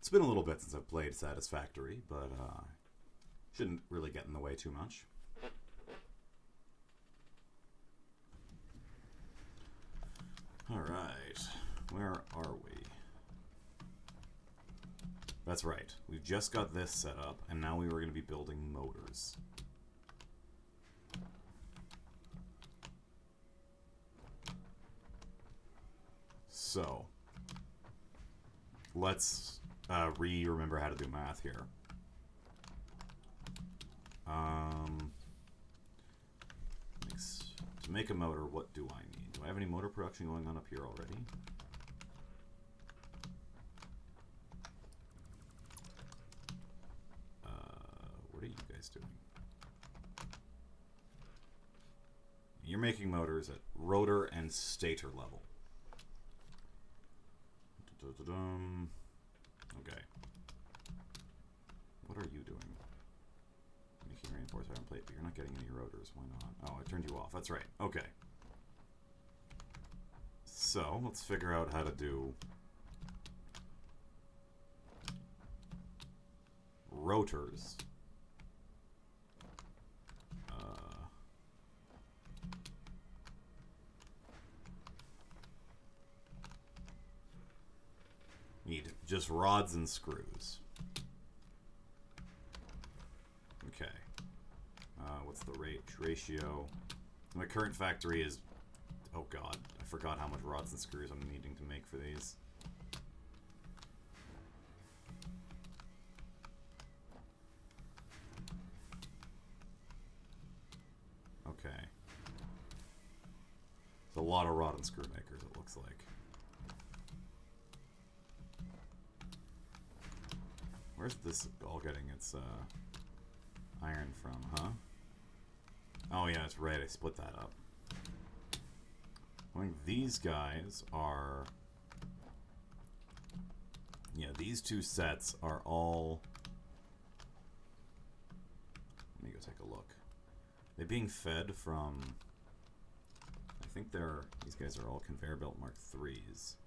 It's been a little bit since I've played Satisfactory, but shouldn't really get in the way too much. Alright, where are we? That's right, we've just got this set up, and now we were going to be building motors. So, let's remember how to do math here. To make a motor, what do I need? Do I have any motor production going on up here already? What are you guys doing? You're making motors at rotor and stator level. Okay. What are you doing? Making reinforced iron plate, but you're not getting any rotors. Why not? Oh, I turned you off. That's right. Okay. So, let's figure out how to do rotors. Need just rods and screws. Okay. What's the ratio? My current factory is... Oh god, I forgot how much rods and screws I'm needing to make for these. Okay. It's a lot of rod and screw makers, it looks like. Where's this all getting its iron from, huh? Oh yeah, it's right, I split that up. I think these guys are... Yeah, these two sets are all... Let me go take a look. They're being fed from... I think these guys are all conveyor belt Mark IIIs,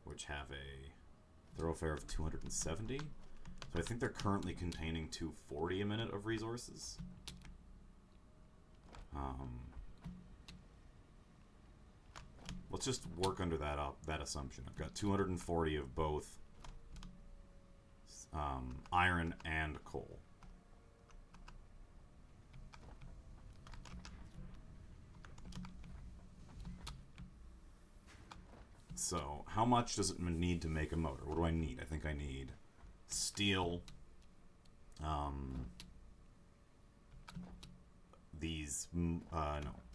which have a thoroughfare of 270. So I think they're currently containing 240 a minute of resources. Let's just work under that assumption. I've got 240 of both iron and coal. So, how much does it need to make a motor? What do I need? I think I need steel, no.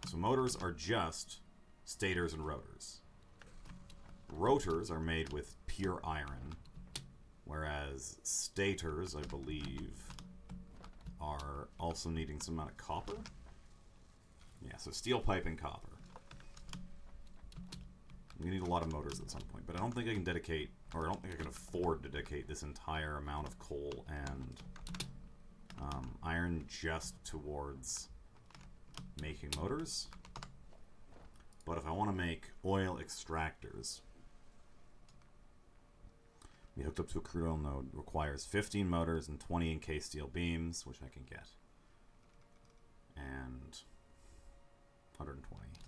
So motors are just stators and rotors. Rotors are made with pure iron, whereas stators, I believe, are also needing some amount of copper. Yeah, so steel pipe and copper. We need a lot of motors at some point, but I don't think I can dedicate, or I don't think I can afford to dedicate this entire amount of coal and iron just towards making motors. But if I want to make oil extractors, be hooked up to a crude oil node requires 15 motors and 20 encased steel beams, which I can get. And 120.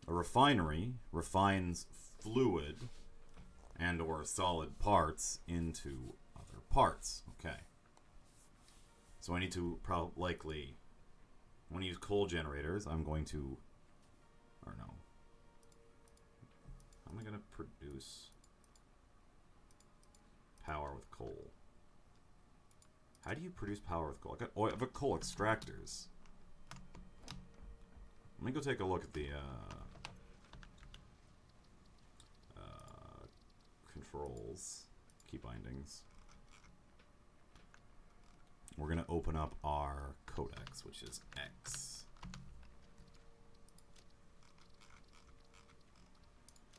A refinery refines fluid and or solid parts into other parts. Okay. So I need to likely, when I use coal generators, I'm going to, or no. How am I going to produce power with coal? How do you produce power with coal? I've got coal extractors. Let me go take a look at the controls, key bindings. We're going to open up our codex, which is X.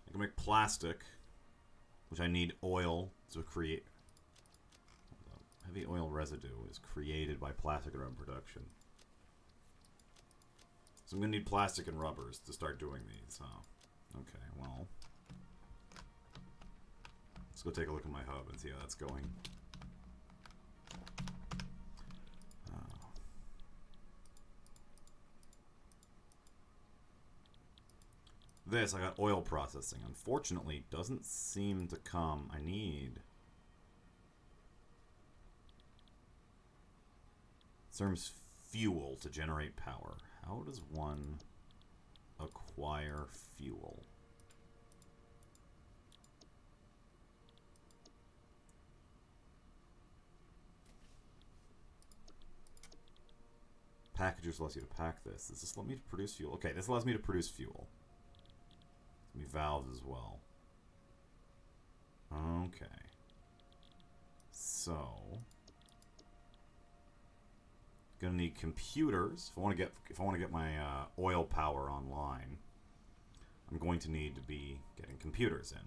I can make plastic, which I need oil to create. Heavy oil residue is created by plastic around production. So I'm going to need plastic and rubbers to start doing these, huh? Okay, well. Let's go take a look at my hub and see how that's going. This, I got oil processing. Unfortunately, doesn't seem to come. I need... Terms fuel to generate power. How does one acquire fuel? Packagers allows you to pack this. Does this let me to produce fuel? Okay, this allows me to produce fuel. Let me valves as well. Okay. So gonna need computers if I want to get my oil power online. I'm going to need to be getting computers in.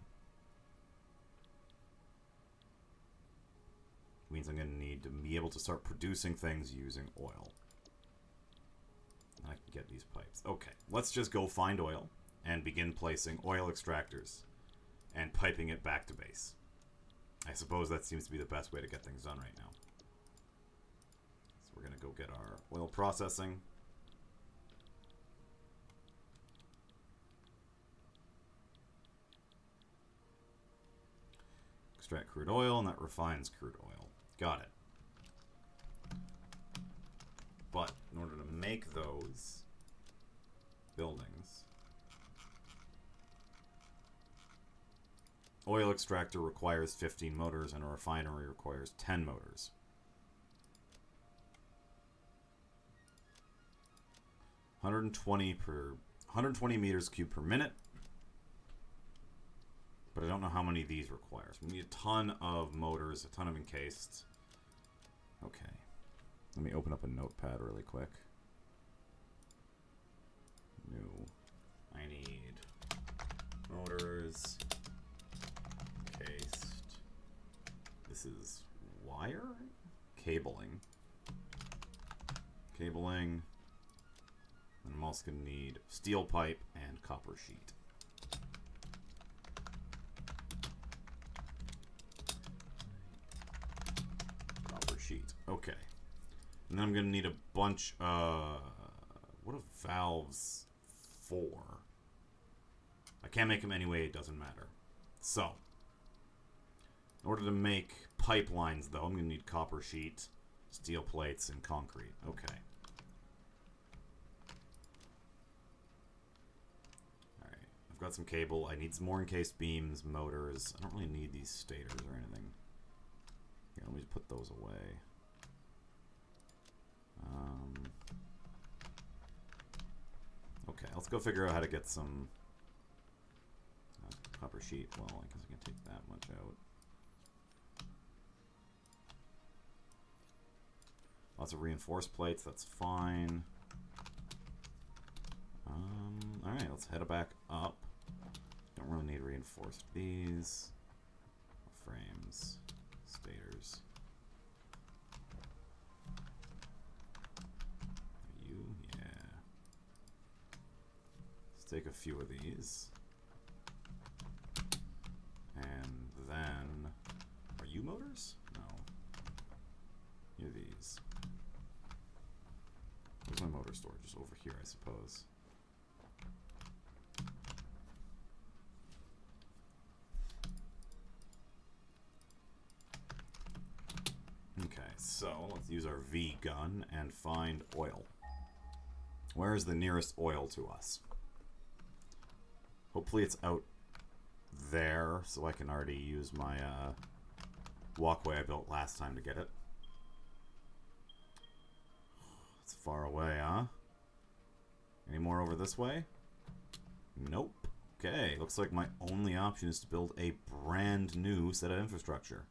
Means I'm going to need to be able to start producing things using oil. And I can get these pipes. Okay, let's just go find oil and begin placing oil extractors and piping it back to base. I suppose that seems to be the best way to get things done right now. So we're going to go get our oil processing. Extract crude oil, and that refines crude oil. Got it. But in order to make those buildings, oil extractor requires 15 motors and a refinery requires 10 motors. $120 meters cubed per minute. But I don't know how many of these requires. We need a ton of motors, a ton of encased. Okay. Let me open up a notepad really quick. New. I need motors. Encased. This is wire? Cabling. Cabling. And I'm also going to need steel pipe and copper sheet. Sheet. Okay. And then I'm going to need a bunch, what are valves for? I can't make them anyway, it doesn't matter. So, in order to make pipelines, though, I'm going to need copper sheet, steel plates, and concrete. Okay. Alright. I've got some cable. I need some more encased beams, motors. I don't really need these stators or anything. Here, let me just put those away. Okay, let's go figure out how to get some copper sheet. Well, I guess I can take that much out. Lots of reinforced plates, that's fine. Alright, let's head back up. Don't really need reinforced these. Frames. Stators. You? Yeah. Let's take a few of these. And then... Are you motors? No. You're these. Where's my motor storage? Just over here, I suppose. Okay, so let's use our V gun and find oil. Where is the nearest oil to us? Hopefully it's out there, so I can already use my walkway I built last time to get it. It's far away, huh? Any more over this way? Nope. Okay, looks like my only option is to build a brand new set of infrastructure.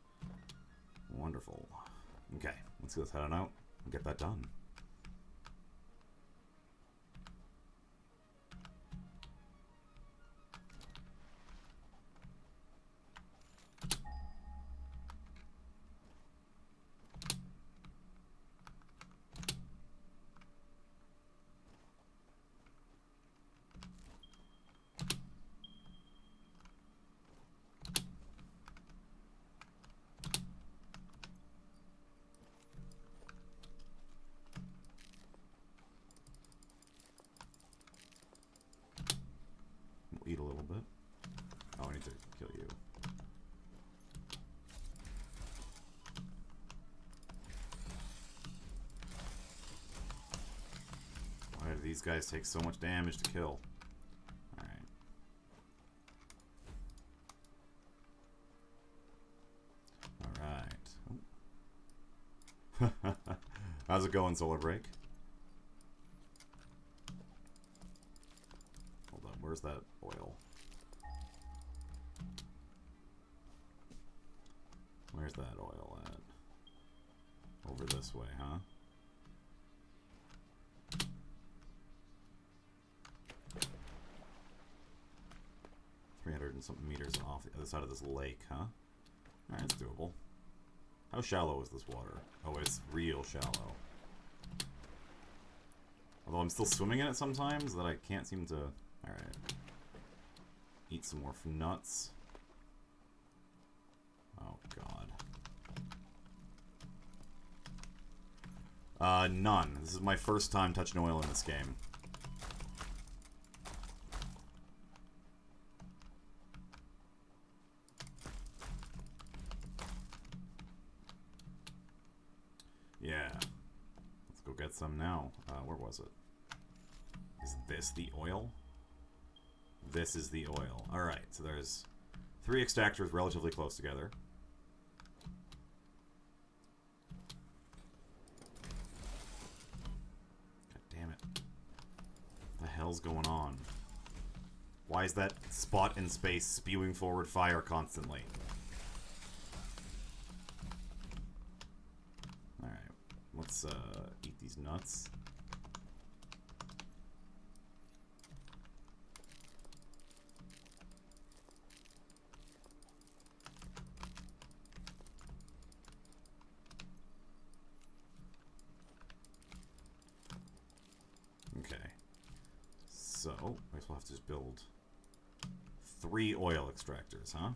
Wonderful. Okay, let's head on out and get that done. these guys take so much damage to kill. Alright. How's it going, Solar Break? Hold on, where's that oil? Where's that oil at? Over this way, huh? And something meters off the other side of this lake, huh? Alright, it's doable. How shallow is this water? Oh, it's real shallow. Although I'm still swimming in it sometimes, that I can't seem to... Alright. Eat some more nuts. Oh, God. None. This is my first time touching oil in this game. Yeah. Let's go get some now. Where was it? Is this the oil? This is the oil. Alright, so there's 3 extractors relatively close together. God damn it. What the hell's going on? Why is that spot in space spewing forward fire constantly? Alright, let's eat these nuts. Okay. So, I guess we'll have to just build 3 oil extractors, huh?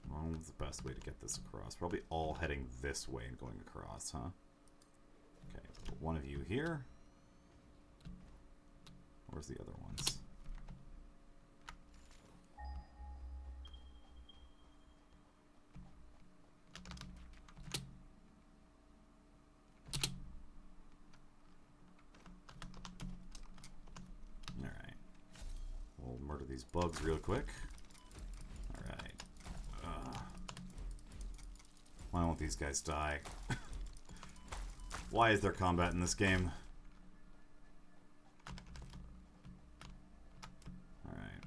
Well, what's the best way to get this across? Probably all heading this way and going across, huh? Okay, put one of you here. Where's the other ones? Alright. We'll murder these bugs real quick. Alright. Why won't these guys die? Why is there combat in this game? Alright.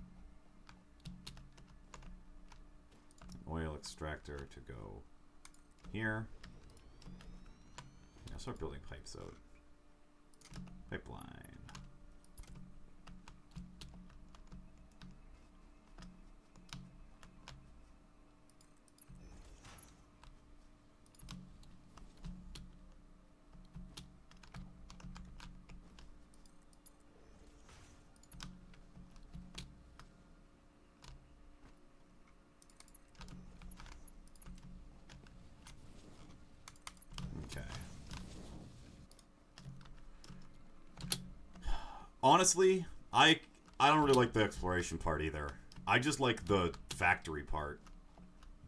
Oil extractor to go here. Yeah, start building pipes out. Pipeline. Honestly, I don't really like the exploration part either. I just like the factory part.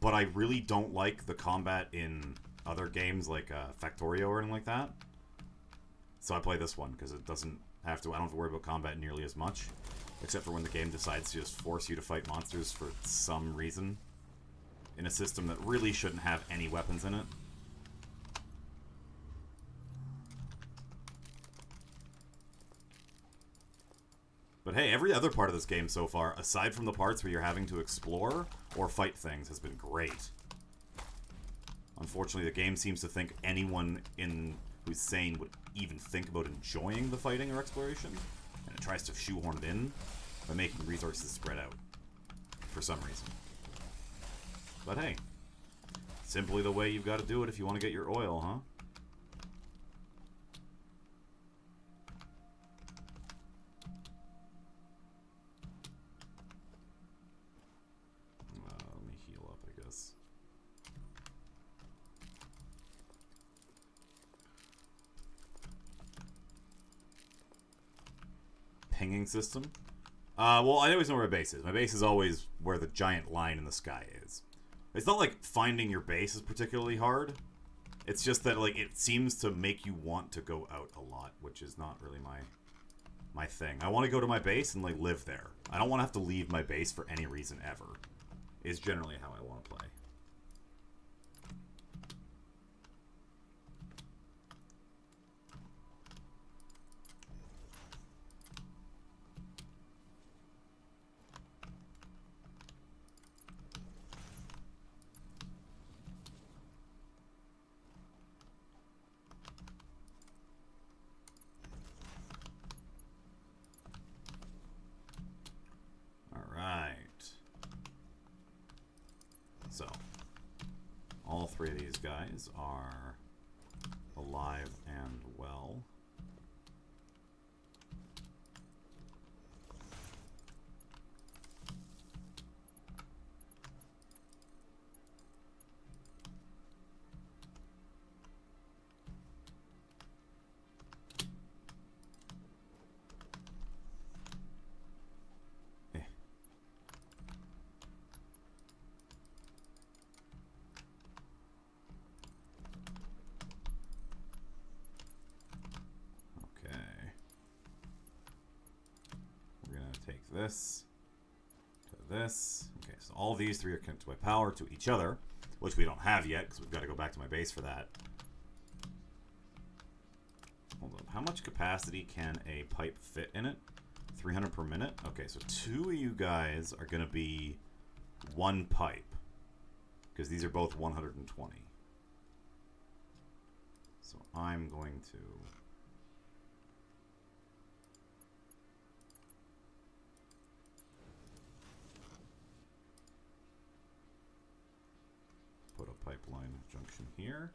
But I really don't like the combat in other games like Factorio or anything like that. So I play this one because it doesn't have to, I don't have to worry about combat nearly as much. Except for when the game decides to just force you to fight monsters for some reason. In a system that really shouldn't have any weapons in it. But hey, every other part of this game so far, aside from the parts where you're having to explore or fight things, has been great. Unfortunately, the game seems to think anyone who's sane would even think about enjoying the fighting or exploration, and it tries to shoehorn it in by making resources spread out, for some reason. But hey, simply the way you've got to do it if you want to get your oil, huh? Pinging system? Well, I always know where my base is. My base is always where the giant line in the sky is. It's not like finding your base is particularly hard. It's just that, like, it seems to make you want to go out a lot, which is not really my thing. I want to go to my base and, like, live there. I don't want to have to leave my base for any reason ever, is generally how I want to play. So, all three of these guys are alive and well. This to this. Okay, so all these three are connected by power to each other, which we don't have yet because we've got to go back to my base for that. Hold on. How much capacity can a pipe fit in it? 300 per minute? Okay, so two of you guys are going to be one pipe because these are both 120. So I'm going to... put a pipeline junction here.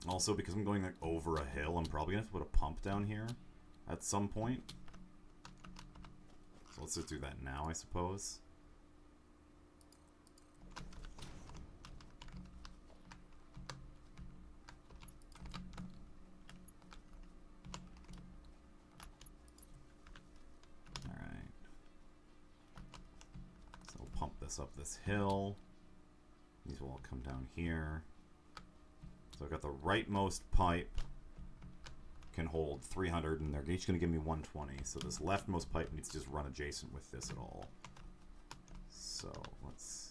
Also, because I'm going like over a hill, I'm probably gonna have to put a pump down here at some point. So let's just do that now, I suppose. Up this hill. These will all come down here. So I've got the rightmost pipe can hold 300 and they're each going to give me 120. So this leftmost pipe needs to just run adjacent with this at all. So let's...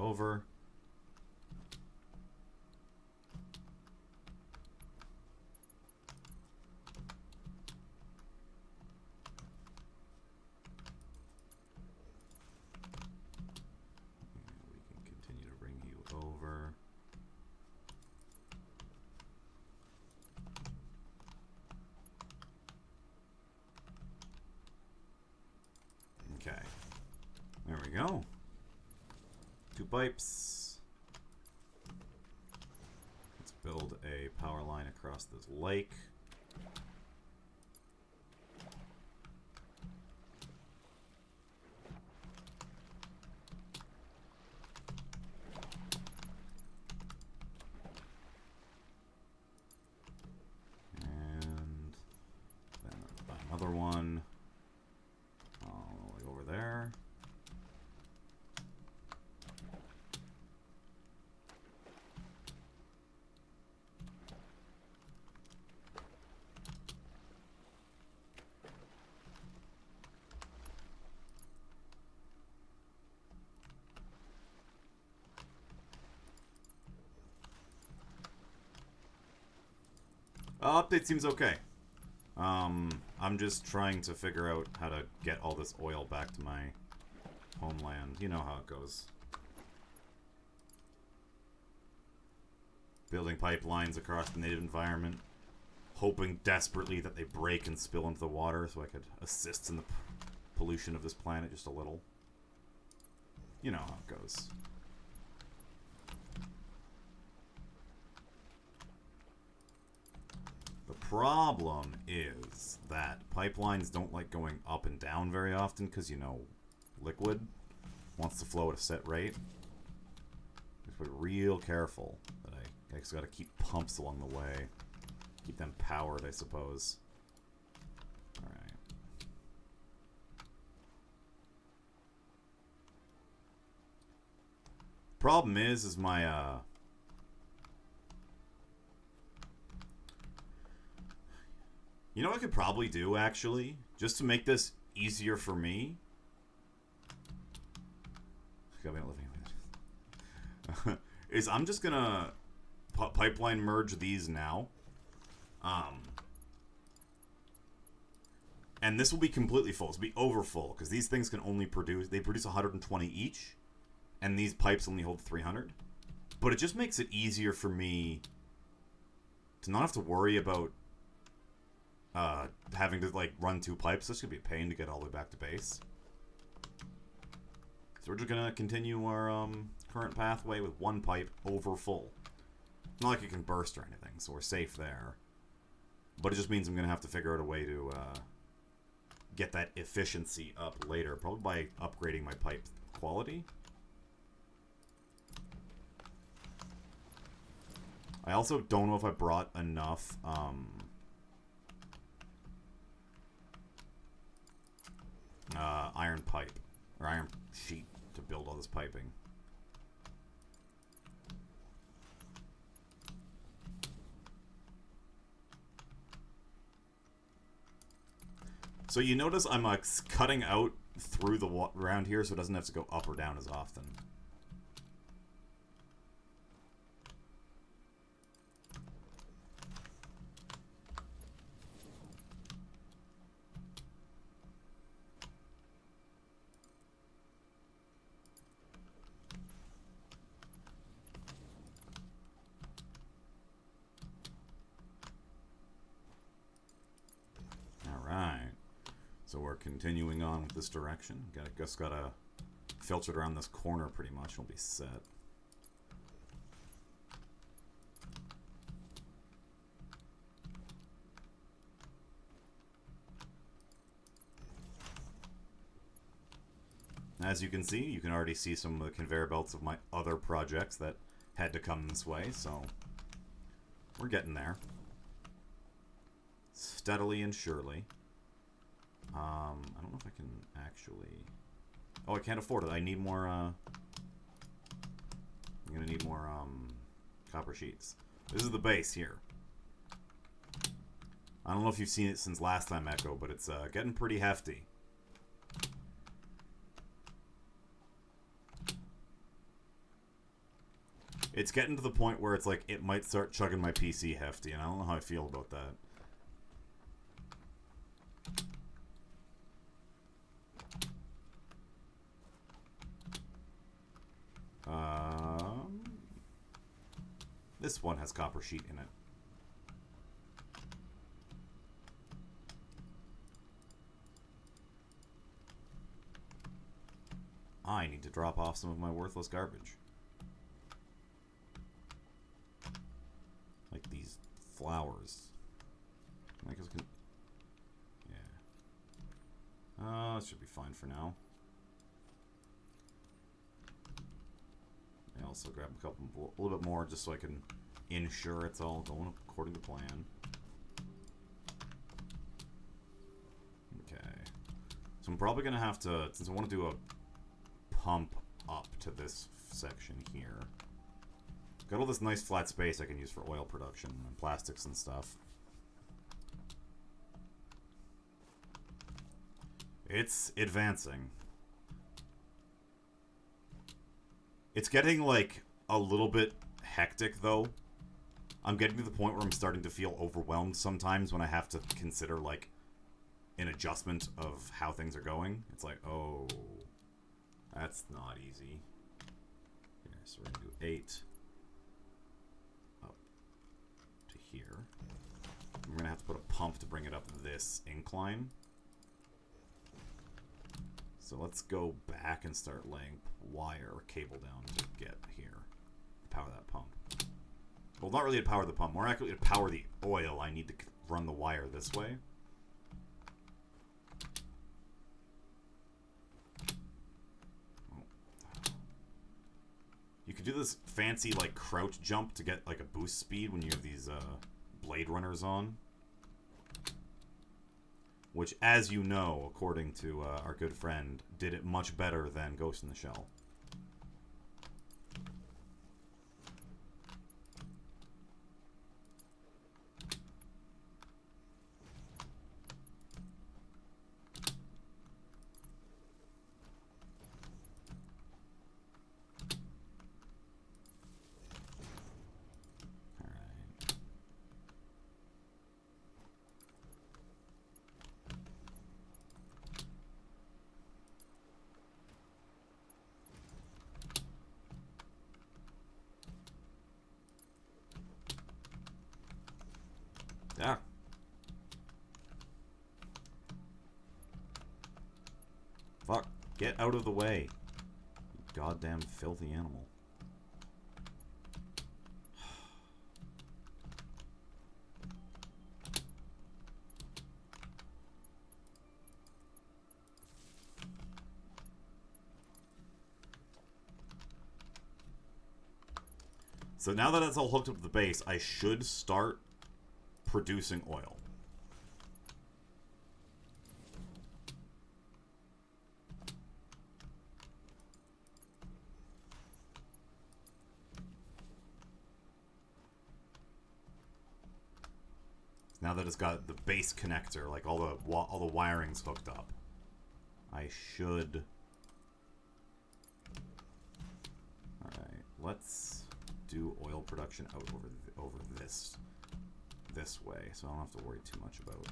over. We can continue to bring you over. Okay. There we go. 2 pipes. Let's build a power line across this lake. And then another one all the way over there. Update seems okay. I'm just trying to figure out how to get all this oil back to my homeland. You know how it goes. building pipelines across the native environment, hoping desperately that they break and spill into the water so I could assist in the pollution of this planet just a little. You know how it goes. The problem is that pipelines don't like going up and down very often because, you know, liquid wants to flow at a set rate. Just be real careful that I just gotta keep pumps along the way. Keep them powered, I suppose. Alright. Problem is my, you know what I could probably do, actually? Just to make this easier for me? Is I'm just gonna pipeline merge these now. And this will be completely full. This will be over full, because these things can only produce... They produce 120 each, and these pipes only hold 300. But it just makes it easier for me to not have to worry about having to, like, run 2 pipes. This could be a pain to get all the way back to base. So we're just gonna continue our current pathway with 1 pipe over full. Not like it can burst or anything, so we're safe there. But it just means I'm gonna have to figure out a way to get that efficiency up later, probably by upgrading my pipe quality. I also don't know if I brought enough iron pipe or iron sheet to build all this piping. So you notice I'm cutting out through the around here so it doesn't have to go up or down as often. So we're continuing on with this direction. Just gotta filter it around this corner pretty much. We'll be set. As you can see, you can already see some of the conveyor belts of my other projects that had to come this way, so we're getting there. Steadily and surely. I don't know if I can actually... Oh, I can't afford it. I need more, I'm gonna need more, copper sheets. This is the base here. I don't know if you've seen it since last time, Echo, but it's, getting pretty hefty. It's getting to the point where it's like, it might start chugging my PC hefty, and I don't know how I feel about that. This one has copper sheet in it. I need to drop off some of my worthless garbage. Like these flowers. I guess I can... Yeah. It should be fine for now. I also grab a little bit more just so I can ensure it's all going according to plan. Okay. So I'm probably going to have to, since I want to do a pump up to this section here. Got all this nice flat space I can use for oil production and plastics and stuff. It's advancing. It's getting, like, a little bit hectic, though. I'm getting to the point where I'm starting to feel overwhelmed sometimes when I have to consider, like, an adjustment of how things are going. It's like, oh, that's not easy. Here, so we're going to do 8. Up pump to bring it up this incline. So let's go back and start laying wire or cable down to get here. Power that pump. Well, not really to power the pump. More accurately, to power the oil, I need to run the wire this way. You could do this fancy, like, crouch jump to get, like, a boost speed when you have these, Blade Runners on. Which, as you know, according to, our good friend, did it much better than Ghost in the Shell. Yeah. Fuck. Get out of the way. You goddamn filthy animal. So now that it's all hooked up to the base, I should start producing oil. Now that it's got the base connector, like all the wiring's hooked up, I should. All right, let's do oil production out over this way, so I don't have to worry too much about.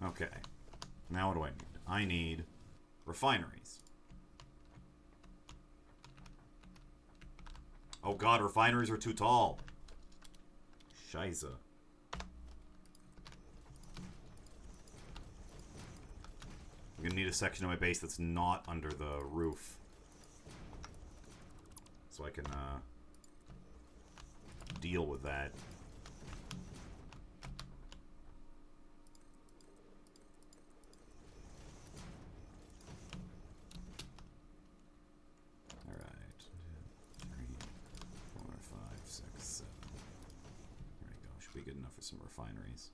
Okay, now what do I need? I need refineries. Oh god, refineries are too tall. Scheiße. I'm gonna need a section of my base that's not under the roof, so I can deal with that. All right, 2, 3, 4, 5, 6, 7. There we go. Should be good enough for some refineries.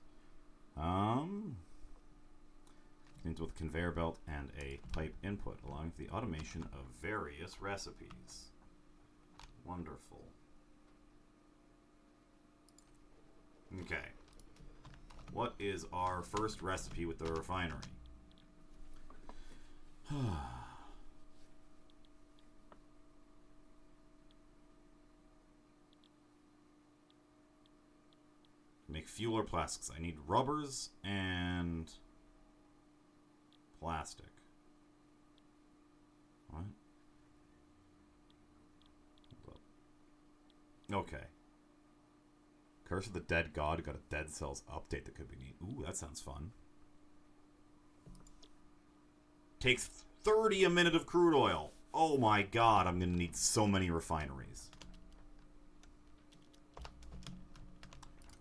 With conveyor belt and a pipe input, allowing for the automation of various recipes. Wonderful. Okay. What is our first recipe with the refinery? Make fuel or plastics. I need rubbers and plastic. What? Hold up. Okay. Curse of the Dead God got a Dead Cells update that could be neat. Ooh, that sounds fun. Takes 30 a minute of crude oil. Oh my god, I'm gonna need so many refineries.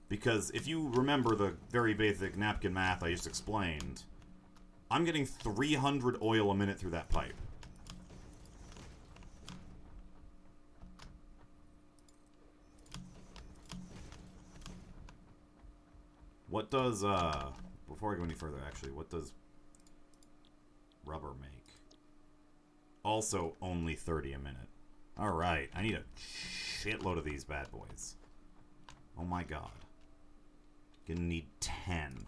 Because if you remember the very basic napkin math I just explained, I'm getting 300 oil a minute through that pipe. What does, before I go any further, actually, what does rubber make? Also, only 30 a minute. Alright, I need a shitload of these bad boys. Oh my god. Gonna need 10.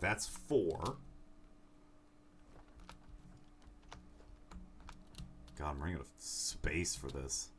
That's 4. God, I'm running out of space for this.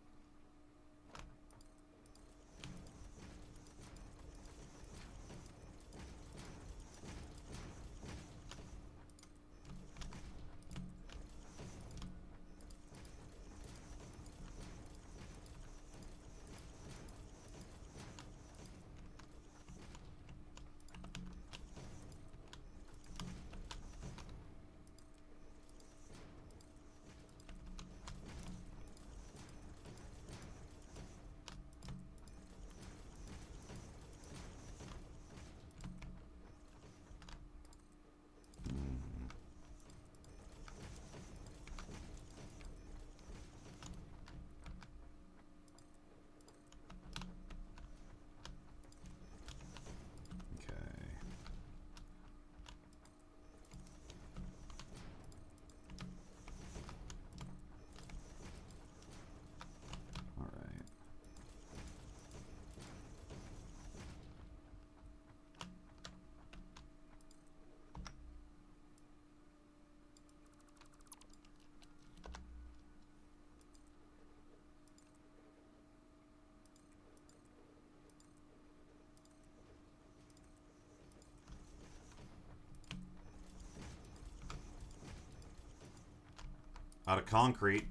Out of concrete.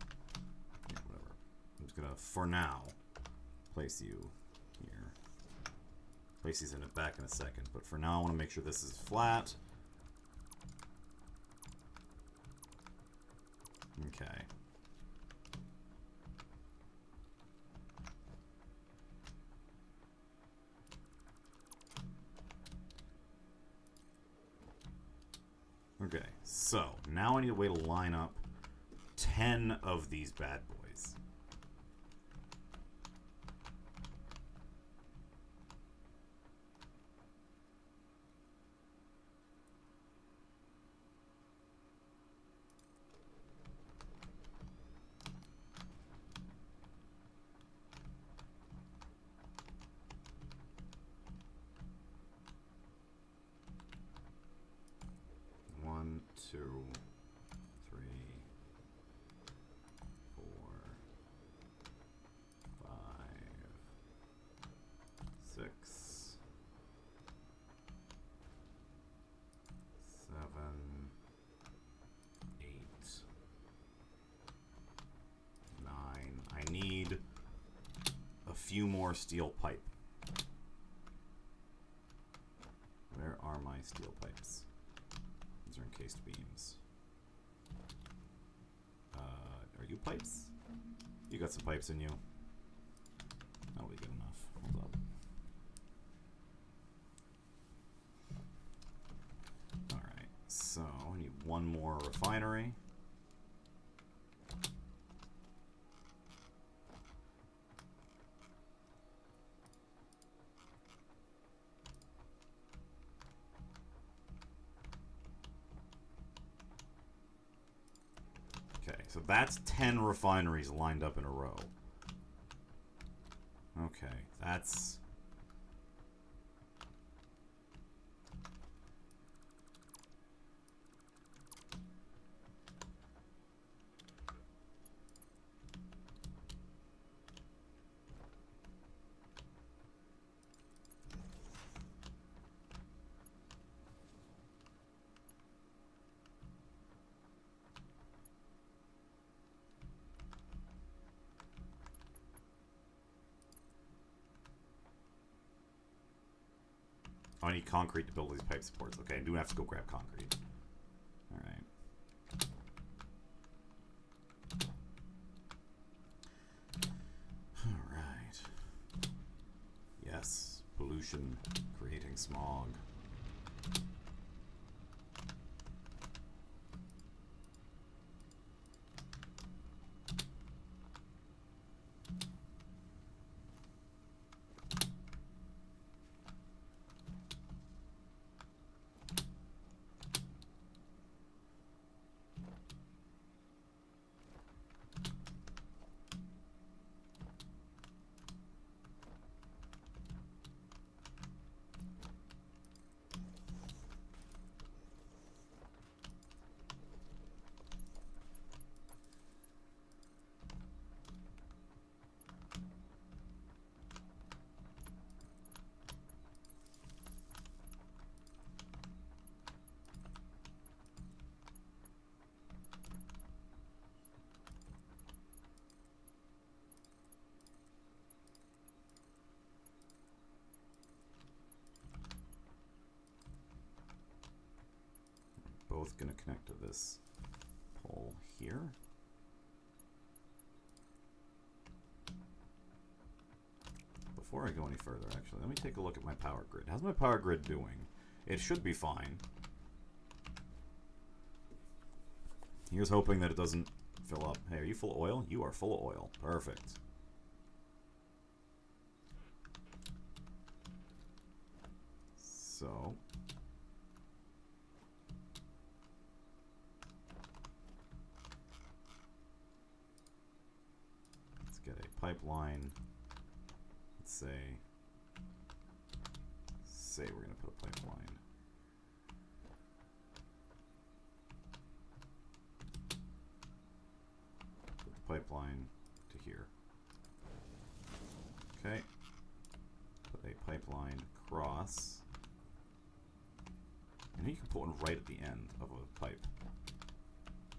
Yeah, whatever. I'm just gonna, for now, place you here. Place these in it back in a second, but for now I want to make sure this is flat. Okay. Okay, so now I need a way to line up 10 of these bad boys. One, two, three, 4, 5, 6, 7, 8, 9. I need a few more steel pipe. Where are my steel pipes? These are encased beams. Are you pipes? You got some pipes in you. That'll be good enough. Hold up. Alright, so I need one more refinery. So that's 10 refineries lined up in a row. Okay, that's... I need concrete to build these pipe supports. Okay, I do have to go grab concrete. Alright. Alright. Yes, pollution, creating smog. both going to connect to this pole here. Before I go any further, actually, let me take a look at my power grid. How's my power grid doing? It should be fine. Here's hoping that it doesn't fill up. Hey, are you full of oil? You are full of oil. Perfect. So... let's get a pipeline. Let's say we're going to put a pipeline. Put the pipeline to here. Okay. Put a pipeline across. And you can put one right at the end of a pipe.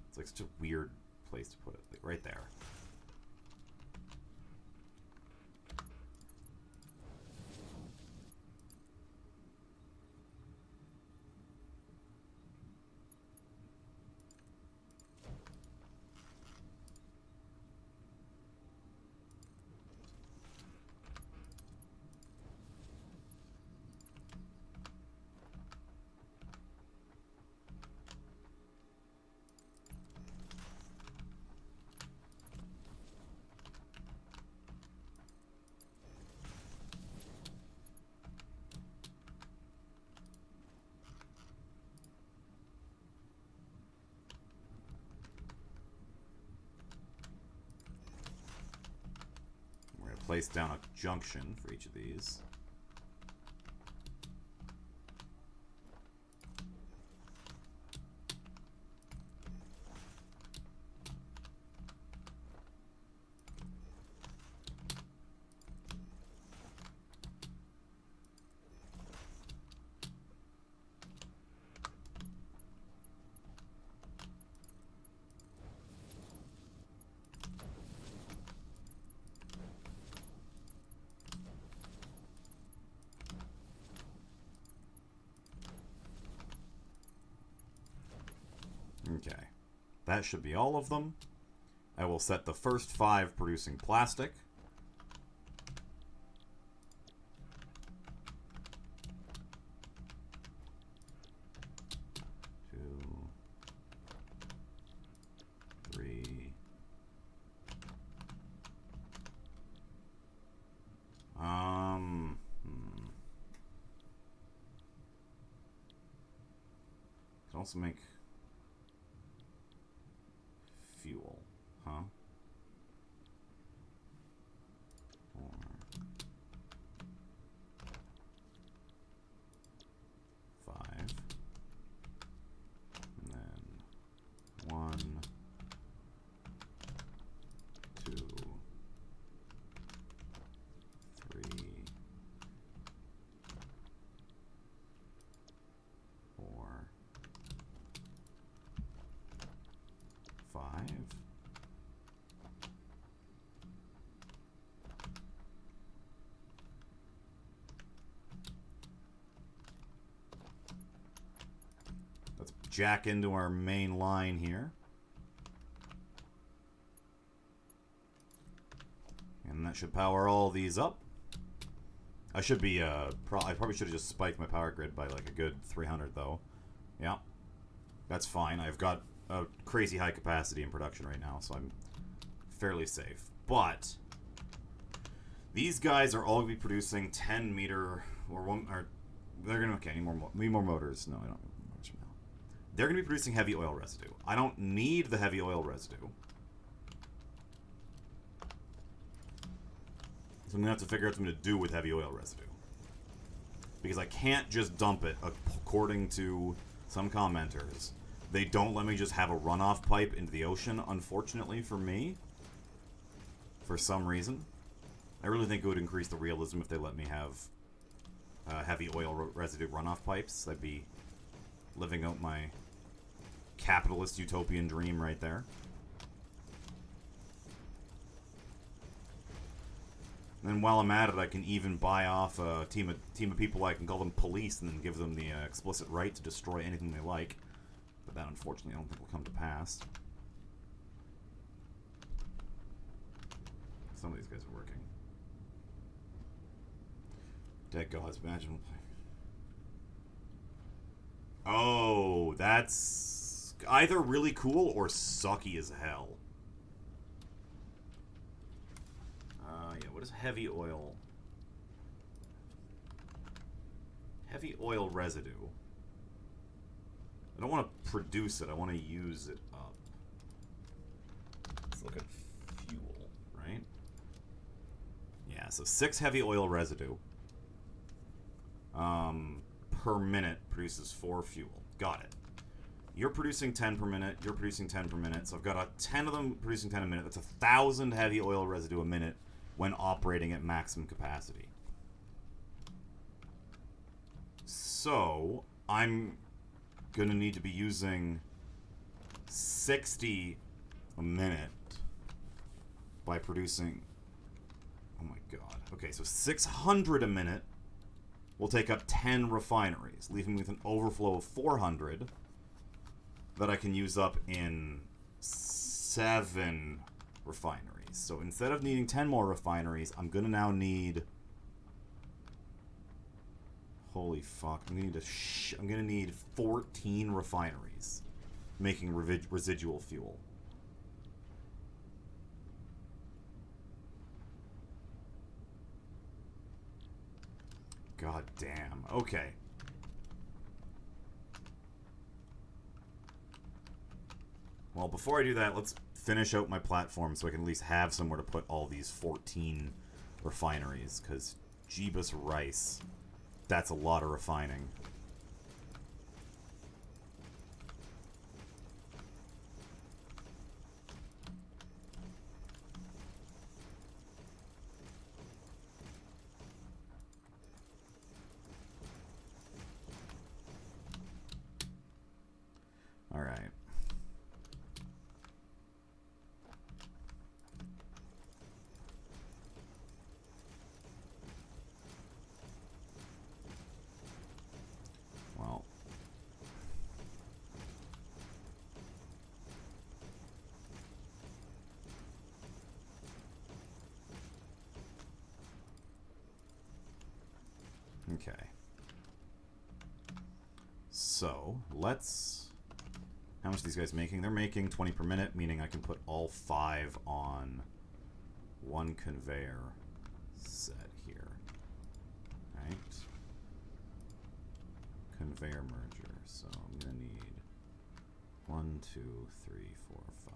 It's like such a weird place to put it. Like right there. Place down a junction for each of these. Okay, that should be all of them. I will set the first 5 producing plastic. Can also make fuel, huh? Or 5. And then 1, 2, 3, 4, 5. Let's jack into our main line here. And that should power all these up. I should be, I probably should have just spiked my power grid by like a good 300 though. Yeah. That's fine. I've got a crazy high capacity in production right now, so I'm fairly safe. But these guys are all going to be producing 10 meter or they're going to, okay, need more motors. No, I don't need motors now. They're going to be producing heavy oil residue. I don't need the heavy oil residue. So I'm going to have to figure out what I'm going to do with heavy oil residue. Because I can't just dump it, according to some commenters. They don't let me just have a runoff pipe into the ocean, unfortunately for me. For some reason. I really think it would increase the realism if they let me have heavy oil residue runoff pipes. I'd be living out my capitalist utopian dream right there. And then while I'm at it, I can even buy off a team of people. I can call them police and then give them the explicit right to destroy anything they like. but that unfortunately I don't think will come to pass. Some of these guys are working. Dead gods, imagine. Oh, that's either really cool or sucky as hell. Yeah, what is heavy oil? Heavy oil residue. I don't want to produce it, I want to use it up. Let's look at fuel, right? Yeah, so 6 heavy oil residue per minute produces 4 fuel. Got it. You're producing 10 per minute, you're producing 10 per minute, so I've got 10 of them producing 10 a minute. That's 1,000 heavy oil residue a minute when operating at maximum capacity. So, I'm gonna need to be using 60 a minute by producing... Oh my god. Okay, so 600 a minute will take up 10 refineries, leaving me with an overflow of 400 that I can use up in 7 refineries. So instead of needing 10 more refineries, I'm gonna now need... Holy fuck, I'm gonna need 14 refineries making residual fuel. God damn. Okay. Well, before I do that, let's finish out my platform so I can at least have somewhere to put all these 14 refineries, because Jeebus Rice, that's a lot of refining. All right. Well. Okay. So, let's... How much are these guys making? They're making 20 per minute, meaning I can put all 5 on one conveyor set here. Right? Conveyor merger. So I'm going to need 1, 2, 3, 4, 5.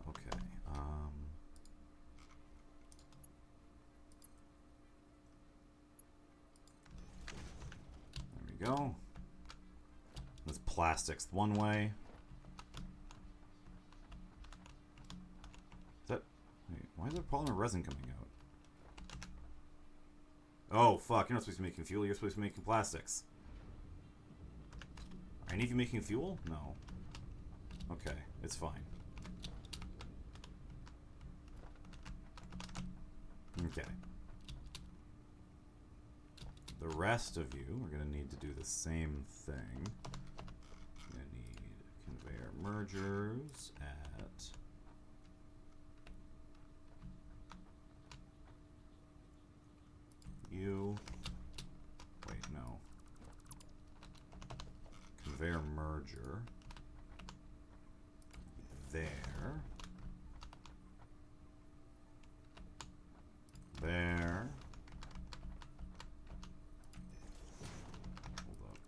Okay. There we go. This plastic's one way. Is that... Wait, why is there polymer resin coming out? Oh, fuck. You're not supposed to be making fuel. You're supposed to be making plastics. Are any of you making fuel? No. Okay, it's fine. Okay. The rest of you are going to need to do the same thing. I'm going to need conveyor mergers at merger. There. There. Hold up.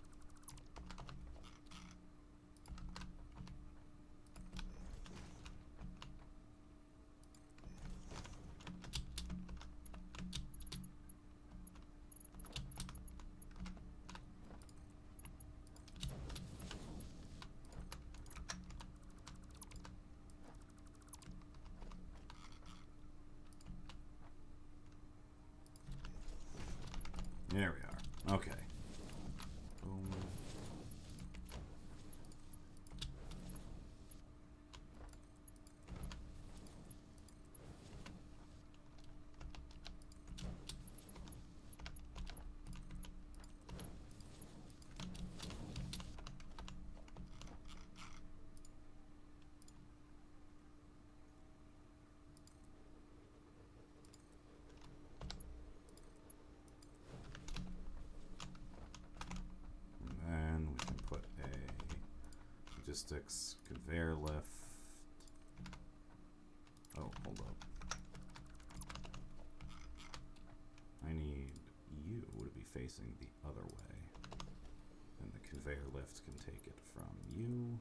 There we are. Okay. Boom. Logistics, conveyor lift. Oh, hold up. I need you to be facing the other way. And the conveyor lift can take it from you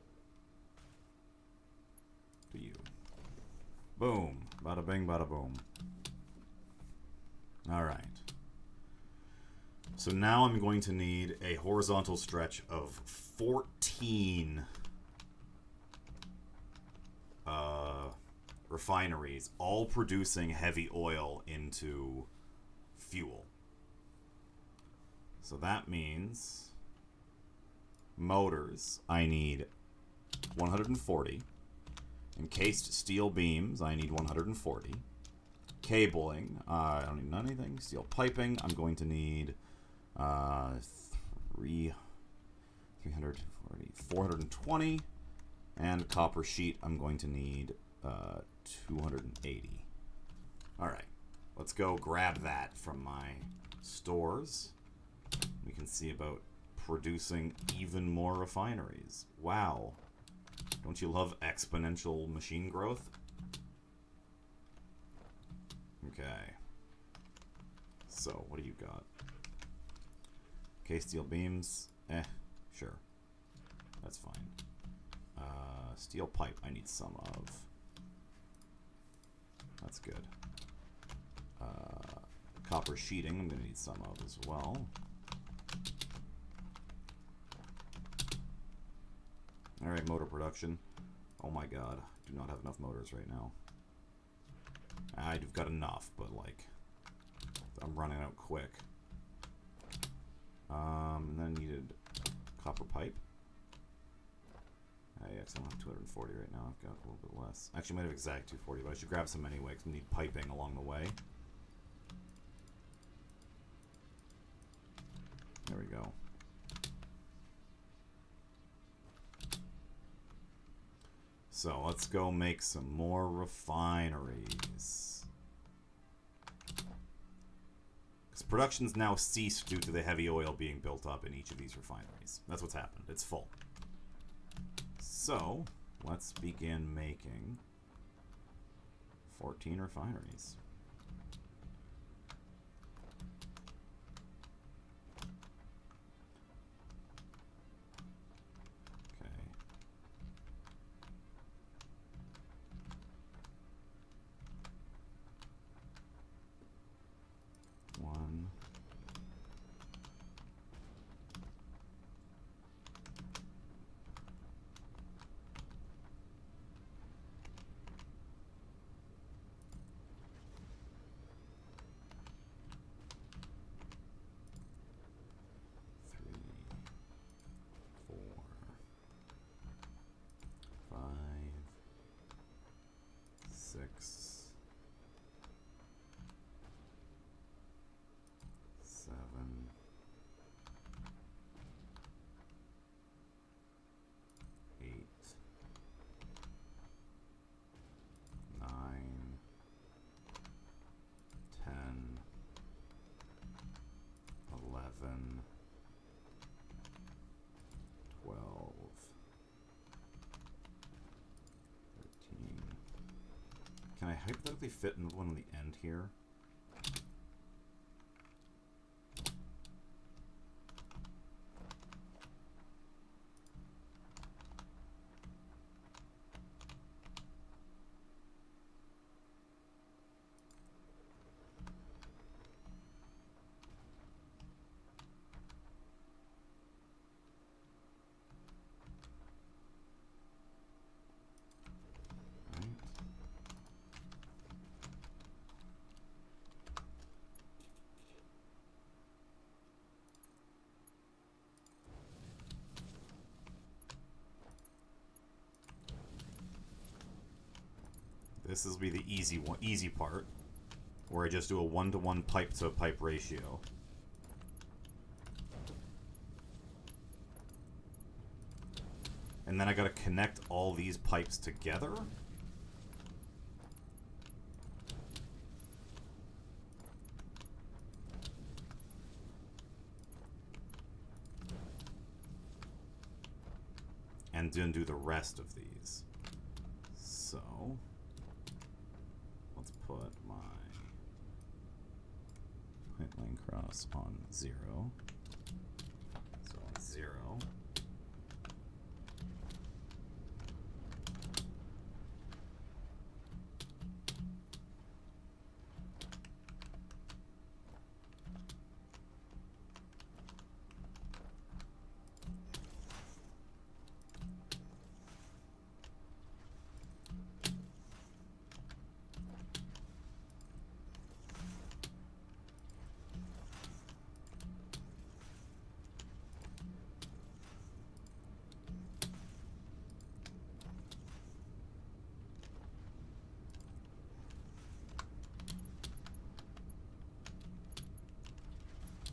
to you. Boom. Bada bing, bada boom. Alright. So now I'm going to need a horizontal stretch of 14 refineries, all producing heavy oil into fuel. So that means motors, I need 140. Encased steel beams, I need 140. Cabling, I don't need anything. Steel piping, I'm going to need 420. And copper sheet, I'm going to need 280. Alright, let's go grab that from my stores. We can see about producing even more refineries. Wow. Don't you love exponential machine growth? Okay. So, what do you got? Okay, steel beams. Sure. That's fine. Steel pipe, I need some of. That's good. Copper sheeting, I'm going to need some of as well. Alright, motor production. Oh my god, do not have enough motors right now. I've got enough, but like, I'm running out quick. And then needed copper pipe. Yeah, I don't have 240 right now. I've got a little bit less. Actually, I might have exact 240, but I should grab some anyway because we need piping along the way. There we go. So let's go make some more refineries. Because production's now ceased due to the heavy oil being built up in each of these refineries. That's what's happened. It's full. So, let's begin making 14 refineries. Okay. One. Six, 7, 8, 9, 10, 11, 12, hypothetically fit in the one on the end here? This will be the easy part, where I just do a 1-to-1 pipe to pipe ratio. And then I gotta connect all these pipes together? And then do the rest of these. So let's put my point line cross on 0. So on 0.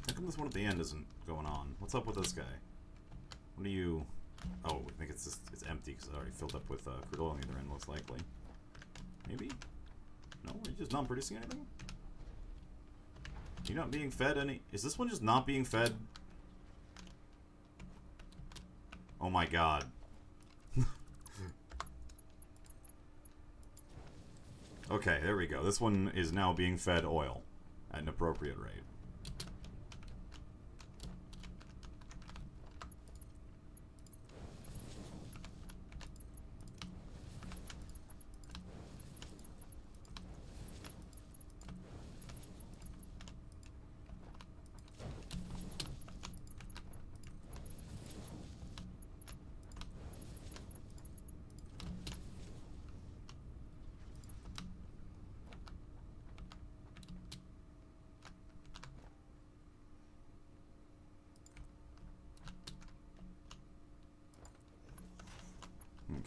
How come this one at the end isn't going on? What's up with this guy? What are you... Oh, I think it's just, it's empty because it's already filled up with crude oil on the other end, most likely. Maybe? No? Are you just not producing anything? You're not being fed any... Is this one just not being fed? Oh my god. Okay, there we go. This one is now being fed oil at an appropriate rate.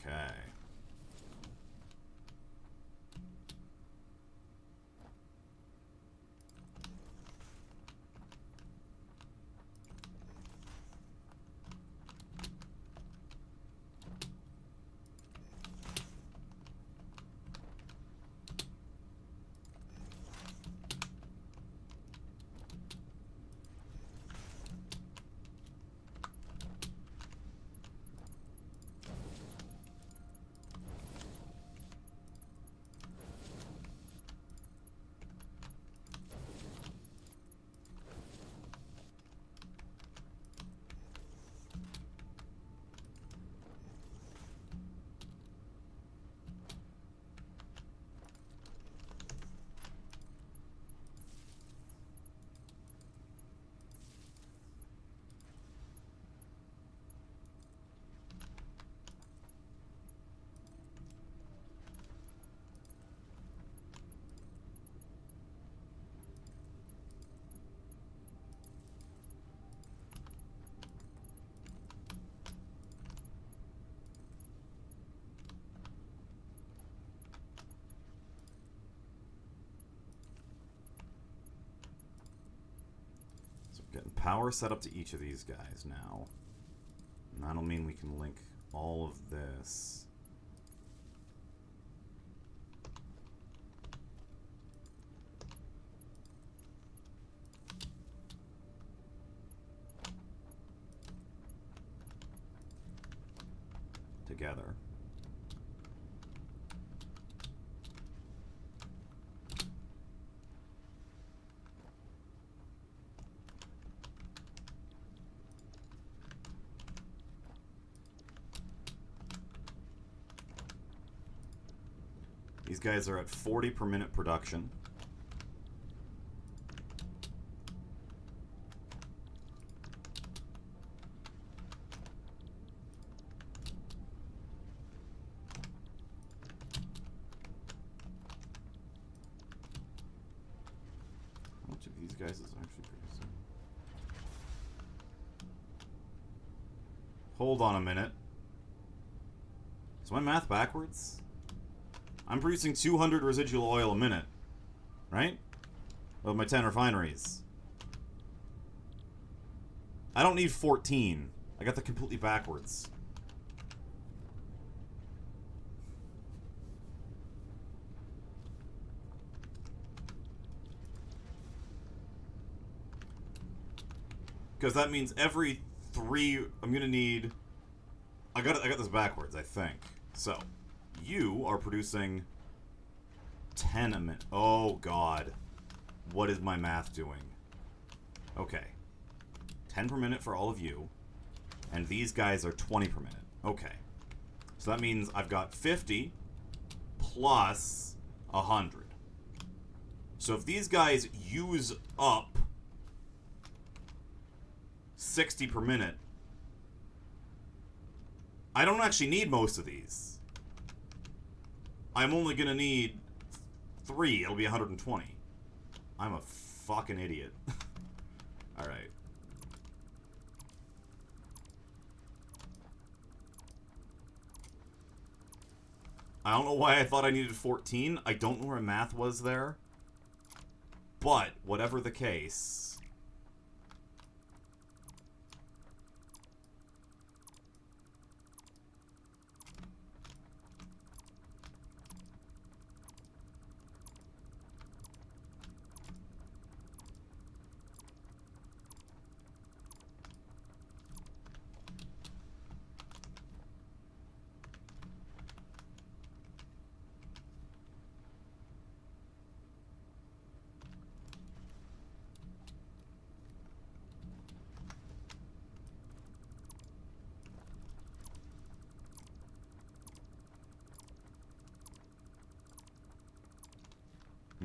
Okay. Getting power set up to each of these guys now. And that'll mean we can link all of this. Together. These guys are at 40 per minute production. How much of these guys is actually producing? Hold on a minute. Is my math backwards? I'm producing 200 residual oil a minute, right? Of my 10 refineries. I don't need 14. I got that completely backwards. Because that means every 3, I'm gonna need... I got this backwards, I think. So, you are producing 10 a minute. Oh, God. What is my math doing? Okay. 10 per minute for all of you. And these guys are 20 per minute. Okay. So that means I've got 50 plus 100. So if these guys use up 60 per minute, I don't actually need most of these. I'm only gonna need 3. It'll be 120. I'm a fucking idiot. Alright. I don't know why I thought I needed 14. I don't know where math was there. But, whatever the case...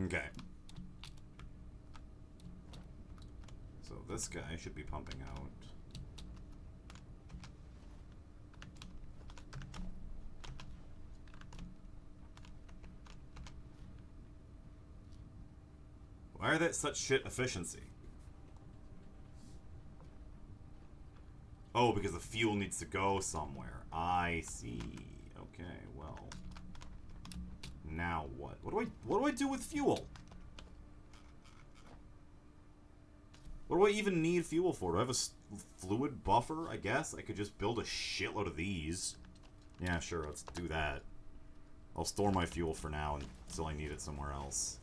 Okay. So this guy should be pumping out. Why are they such shit efficiency? Oh, because the fuel needs to go somewhere. I see. Okay, well. Now what? What do I do with fuel? What do I even need fuel for? Do I have a fluid buffer, I guess? I could just build a shitload of these. Yeah, sure, let's do that. I'll store my fuel for now until I need it somewhere else.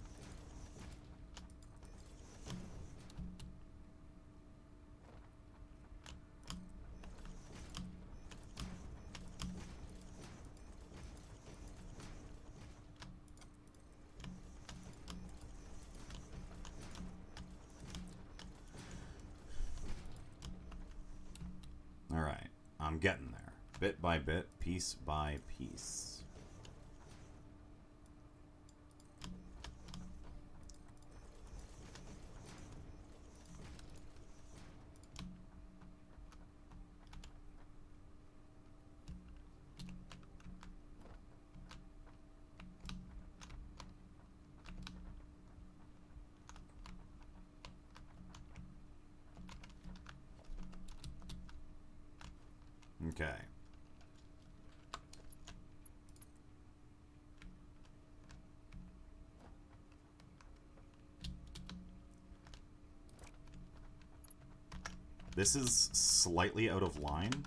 Alright, I'm getting there. Bit by bit, piece by piece. Okay. This is slightly out of line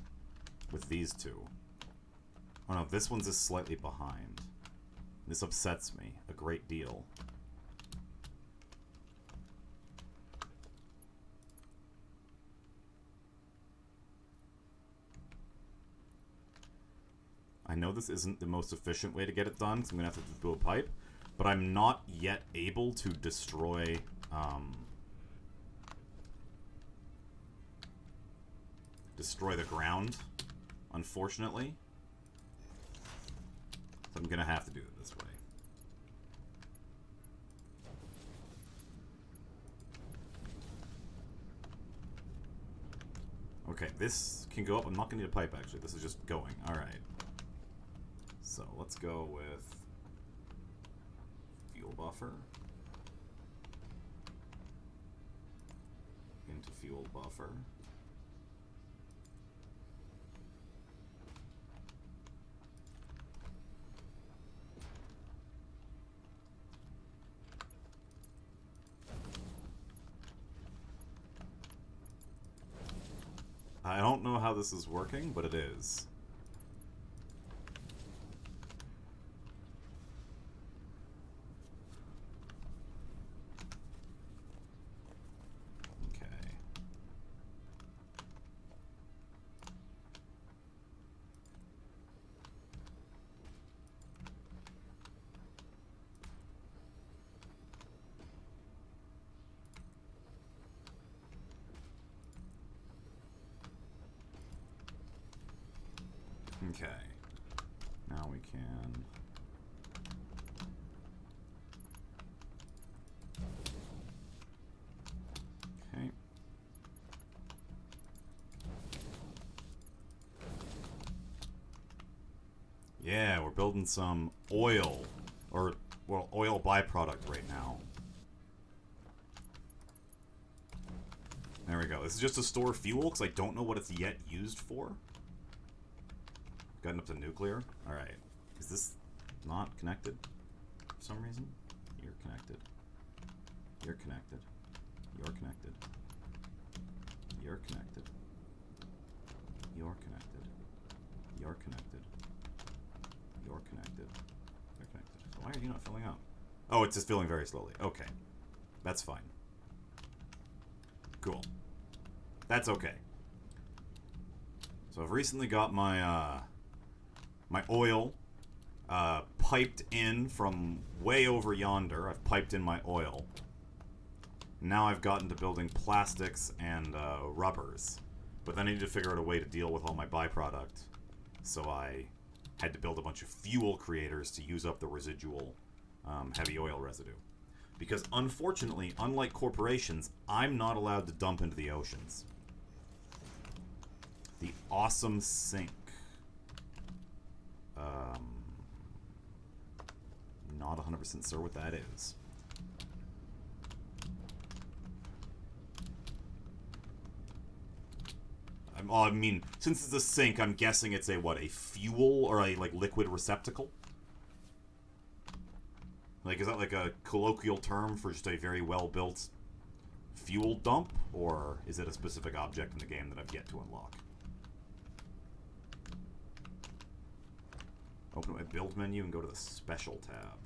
with these two. Oh no, this one's just slightly behind. This upsets me a great deal. I know this isn't the most efficient way to get it done, because I'm going to have to build a pipe, but I'm not yet able to destroy, destroy the ground, unfortunately. So I'm going to have to do it this way. Okay, this can go up. I'm not going to need a pipe, actually. This is just going. Alright. So, let's go with fuel buffer. Into fuel buffer. I don't know how this is working, but it is. Okay. Okay. Now we can... Okay. Yeah, we're building some oil. Or, well, oil byproduct right now. There we go. This is just to store fuel, because I don't know what it's yet used for. Gotten up to nuclear? Alright. Is this not connected for some reason? You're connected. You're connected. You're connected. You're connected. You're connected. You're connected. You're connected. You're connected. So why are you not filling up? Oh, it's just filling very slowly. Okay. That's fine. Cool. That's okay. So I've recently got my, my oil piped in from way over yonder. I've piped in my oil. Now I've gotten to building plastics and rubbers. But then I need to figure out a way to deal with all my byproduct. So I had to build a bunch of fuel creators to use up the residual heavy oil residue. Because unfortunately, unlike corporations, I'm not allowed to dump into the oceans. The awesome sink. Not 100% sure what that is. I mean, since it's a sink, I'm guessing it's a, what, a fuel or a, like, liquid receptacle? Like, is that like a colloquial term for just a very well-built fuel dump? Or is it a specific object in the game that I've yet to unlock? Open my build menu and go to the special tab.